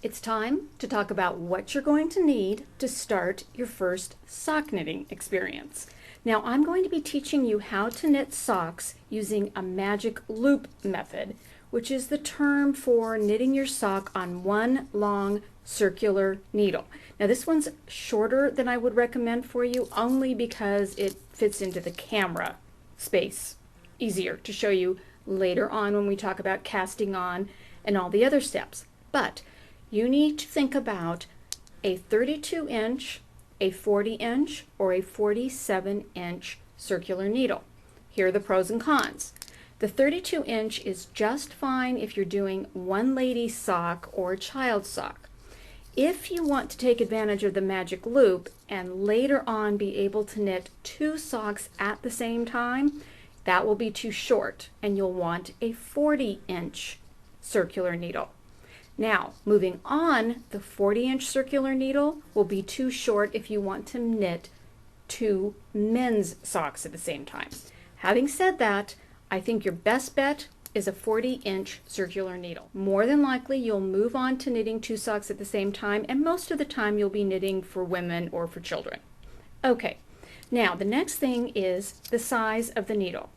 It's time to talk about what you're going to need to start your first sock knitting experience. Now, I'm going to be teaching you how to knit socks using a magic loop method, which is the term for knitting your sock on one long circular needle. Now, this one's shorter than I would recommend for you only because it fits into the camera space easier to show you later on when we talk about casting on and all the other steps. But you need to think about a 32-inch, a 40-inch, or a 47-inch circular needle. Here are the pros and cons. The 32-inch is just fine if you're doing one lady's sock or a child's sock. If you want to take advantage of the magic loop and later on be able to knit two socks at the same time, that will be too short and you'll want a 40-inch circular needle. Now, moving on, the 40-inch circular needle will be too short if you want to knit two men's socks at the same time. Having said that, I think your best bet is a 40-inch circular needle. More than likely, you'll move on to knitting two socks at the same time, and most of the time you'll be knitting for women or for children. Okay, now the next thing is the size of the needle.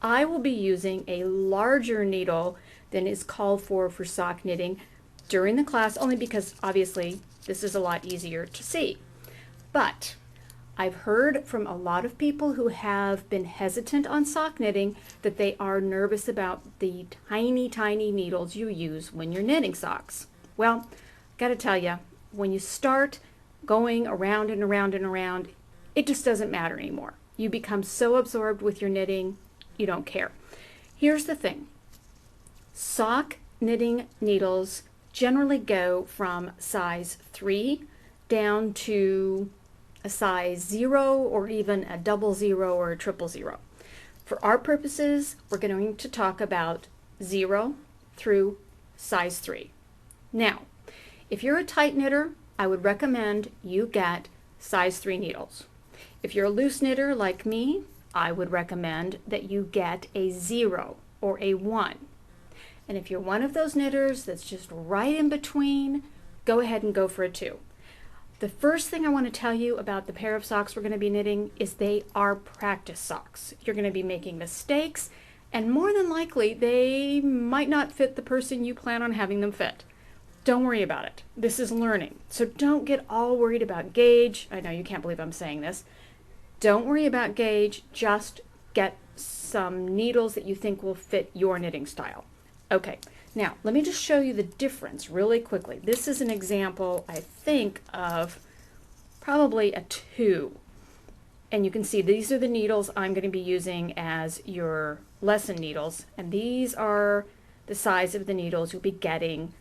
I will be using a larger needle than is called for sock knitting during the class, only because obviously this is a lot easier to see. But I've heard from a lot of people who have been hesitant on sock knitting that they are nervous about the tiny, tiny needles you use when you're knitting socks. Well, gotta tell you, when you start going around and around and around, it just doesn't matter anymore. You become so absorbed with your knitting, you don't care. Here's the thing. Sock knitting needles generally go from size 3 down to a size 0 or even a 00 or a 000. For our purposes, we're going to talk about 0 through size 3. Now, if you're a tight knitter, I would recommend you get size 3 needles. If you're a loose knitter like me, I would recommend that you get a 0 or a 1. And if you're one of those knitters that's just right in between, go ahead and go for a 2. The first thing I want to tell you about the pair of socks we're going to be knitting is they are practice socks. You're going to be making mistakes, and more than likely they might not fit the person you plan on having them fit. Don't worry about it. This is learning. So don't get all worried about gauge. I know you can't believe I'm saying this. Don't worry about gauge. Just get some needles that you think will fit your knitting style. Okay, now let me just show you the difference really quickly. This is an example, I think, of probably a 2. And you can see these are the needles I'm going to be using as your lesson needles. And these are the size of the needles you'll be getting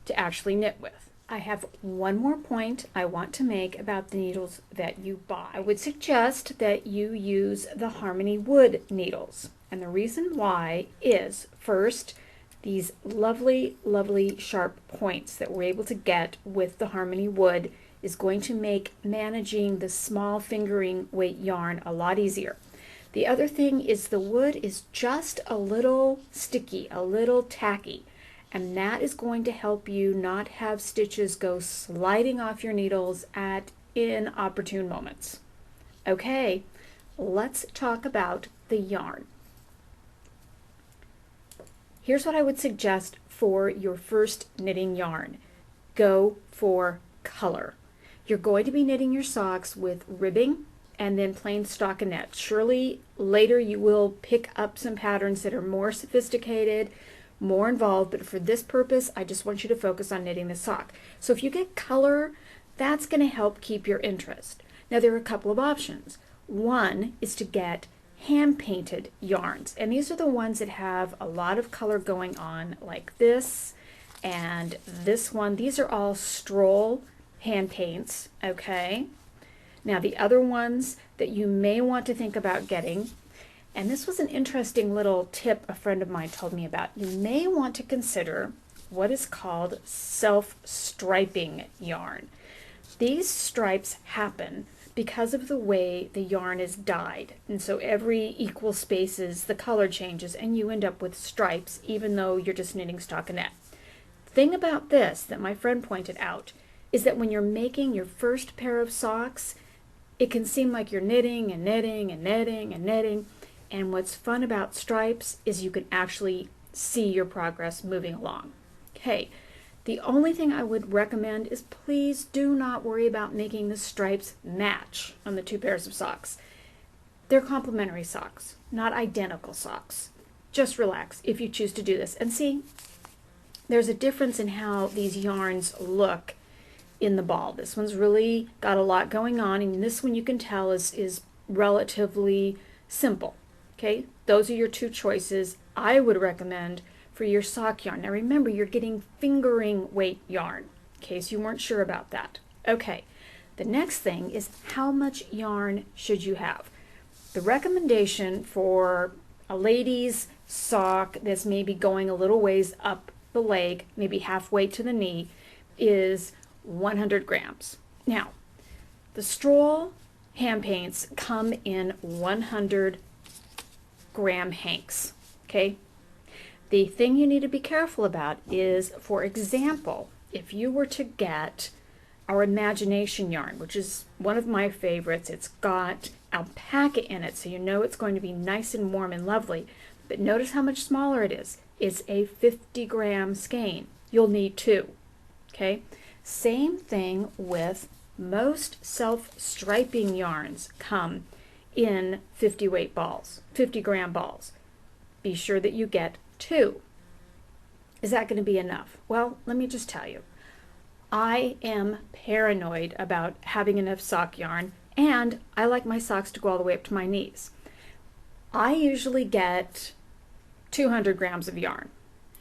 to actually knit with. I have one more point I want to make about the needles that you buy. I would suggest that you use the Harmony Wood needles. And the reason why is, first, these lovely, lovely sharp points that we're able to get with the Harmony Wood is going to make managing the small fingering weight yarn a lot easier. The other thing is the wood is just a little sticky, a little tacky, and that is going to help you not have stitches go sliding off your needles at inopportune moments. Okay, let's talk about the yarn. Here's what I would suggest for your first knitting yarn. Go for color. You're going to be knitting your socks with ribbing and then plain stockinette. Surely later you will pick up some patterns that are more sophisticated, more involved, but for this purpose, I just want you to focus on knitting the sock. So if you get color, that's going to help keep your interest. Now there are a couple of options. One is to get hand-painted yarns, and these are the ones that have a lot of color going on, like this and this one. These are all stroll hand paints, okay? Now the other ones that you may want to think about getting, and this was an interesting little tip a friend of mine told me about, you may want to consider what is called self-striping yarn. These stripes happen because of the way the yarn is dyed. And so every equal spaces, the color changes and you end up with stripes even though you're just knitting stockinette. thing about this that my friend pointed out is that when you're making your first pair of socks, it can seem like you're knitting and knitting and knitting and knitting. And what's fun about stripes is you can actually see your progress moving along. Okay, the only thing I would recommend is please do not worry about making the stripes match on the two pairs of socks. They're complementary socks, not identical socks. Just relax if you choose to do this. And see, there's a difference in how these yarns look in the ball. This one's really got a lot going on, and this one you can tell is relatively simple. Okay, those are your two choices I would recommend for your sock yarn. Now remember, you're getting fingering weight yarn, in case you weren't sure about that. Okay, the next thing is how much yarn should you have? The recommendation for a lady's sock that's maybe going a little ways up the leg, maybe halfway to the knee, is 100 grams. Now, the Stroll hand paints come in 100 gram hanks, okay? The thing you need to be careful about is, for example, if you were to get our Imagination yarn, which is one of my favorites, it's got alpaca in it, so you know it's going to be nice and warm and lovely, but notice how much smaller it is. It's a 50 gram skein. You'll need two, okay? Same thing with most self-striping yarns come in 50 gram balls. Be sure that you get two. Is that going to be enough? Well, let me just tell you, I am paranoid about having enough sock yarn, and I like my socks to go all the way up to my knees. I usually get 200 grams of yarn,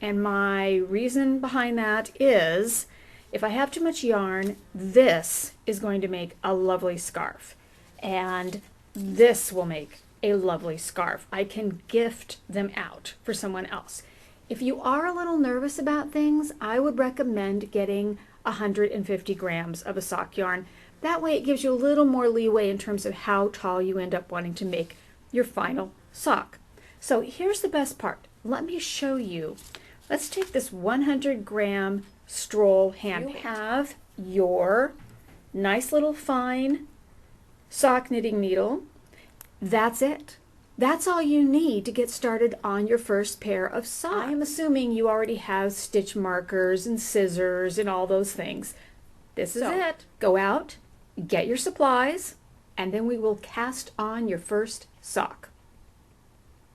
and my reason behind that is if I have too much yarn, this is going to make a lovely scarf, and this will make a lovely scarf. I can gift them out for someone else. If you are a little nervous about things, I would recommend getting 150 grams of a sock yarn. That way it gives you a little more leeway in terms of how tall you end up wanting to make your final sock. So here's the best part. Let me show you. Let's take this 100 gram Stroll hand paint. You have your nice little fine sock knitting needle. That's it. That's all you need to get started on your first pair of socks. I am assuming you already have stitch markers and scissors and all those things. This is it. Go out, get your supplies, and then we will cast on your first sock.